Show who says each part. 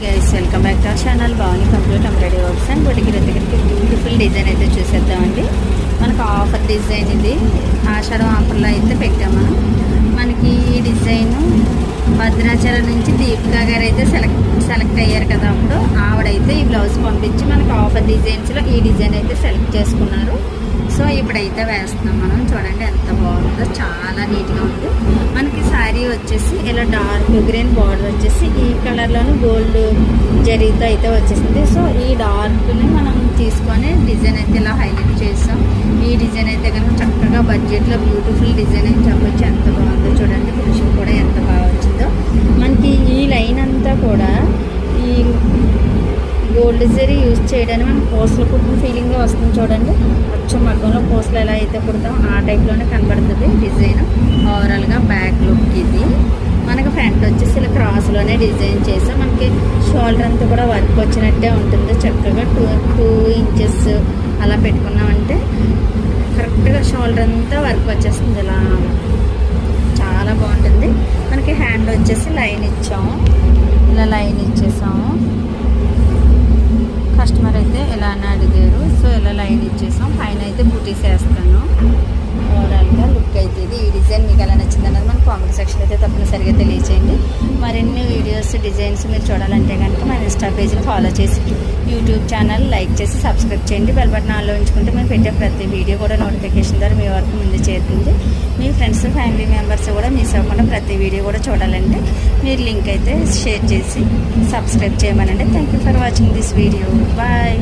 Speaker 1: Guys welcome back to our channel Bhavani computer embroidery works and బొటికి దగ్గరికి beautiful design అయితే చూసేద్దామండి. మనకు ఆఫర్ డిజైన్ ఇది ఆషాఢం ఆఫర్లో అయితే పెట్టాము. మనకి ఈ డిజైన్ భద్రాచలం నుంచి దీపికా గారు అయితే సెలెక్ట్ అయ్యారు కదా, అప్పుడు ఆవిడైతే ఈ బ్లౌజ్ పంపించి మనకు ఆఫర్ డిజైన్స్లో ఈ డిజైన్ అయితే సెలెక్ట్ చేసుకున్నారు. సో ఇప్పుడైతే వేస్తున్నాం మనం. చూడండి ఎంత బాగుందో, చాలా నీట్గా ఉంది. మనకి శారీ వచ్చేసి ఇలా డార్క్ గ్రీన్ బార్డర్ వచ్చేసి ఈ కలర్లోనే గోల్డ్ జరీతో అయితే వచ్చేసింది. సో ఈ డార్క్ని మనం తీసుకొని డిజైన్ అయితే ఇలా హైలైట్ చేస్తాం. ఈ డిజైన్ అయితే కనుక చక్కగా బడ్జెట్లో బ్యూటిఫుల్ డిజైన్ అని చెప్పొచ్చు. ఎంత బాగుందో చూడండి, ఫినిషింగ్ కూడా ఎంత బాగా వచ్చిందో. మనకి ఈ లైన్ అంతా కూడా ఈ గోల్డ్ జరీ యూజ్ చేయడానికి మనం పూసలు కుట్టిన ఫీలింగ్గా వస్తుంది. చూడండి, అచ్చం మగ్గంలో పూసలు ఎలా అయితే కుడతాం ఆ టైప్లోనే కనబడుతుంది డిజైన్. ఓవరాల్గా బ్యాక్ లుక్ ఇది. మనకి ఫ్రంట్ వచ్చేసి ఇలా క్రాస్లోనే డిజైన్ చేసాం. మనకి షోల్డర్ అంతా కూడా వర్క్ వచ్చినట్టే ఉంటుంది. చక్కగా టూ ఇంచెస్ అలా పెట్టుకున్నామంటే కరెక్ట్గా షోల్డర్ అంతా వర్క్ వచ్చేస్తుంది. ఇలా చాలా బాగుంటుంది. మనకి హ్యాండ్ వచ్చేసి లైన్ ఇచ్చాము, ఇలా లైన్ ఇచ్చేసాము. కస్టమర్ అయితే ఇలానే అడిగారు, సో ఇలా లైన్ ఇచ్చేసాం. పైన అయితే బూటీస్ వేస్తాను. ఓవరాల్గా లుక్ అయితే ఇది. ఈ డిజైన్ మీకు ఎలా నచ్చింది అన్నది మన కామెంట్ సెక్షన్ అయితే తప్పనిసరిగా తెలియచేయండి. మరిన్ని వీడియోస్ డిజైన్స్ మీరు చూడాలంటే కనుక మన ఇన్స్టా పేజ్ని ఫాలో చేసి యూట్యూబ్ ఛానల్ లైక్ చేసి సబ్స్క్రైబ్ చేయండి. బెల్ బటన్ ఆన్లో ఉంచుకుంటే మేము పెట్టే ప్రతి వీడియో కూడా నోటిఫికేషన్ ద్వారా మీ వరకు ముందు చేరుతుంది. మీ ఫ్రెండ్స్ ఫ్యామిలీ మెంబర్స్ కూడా మిస్ అవ్వకుండా ప్రతి వీడియో కూడా చూడాలంటే మీరు లింక్ అయితే షేర్ చేసి సబ్స్క్రైబ్ చేయమనండి. Thank you for watching this video. Bye.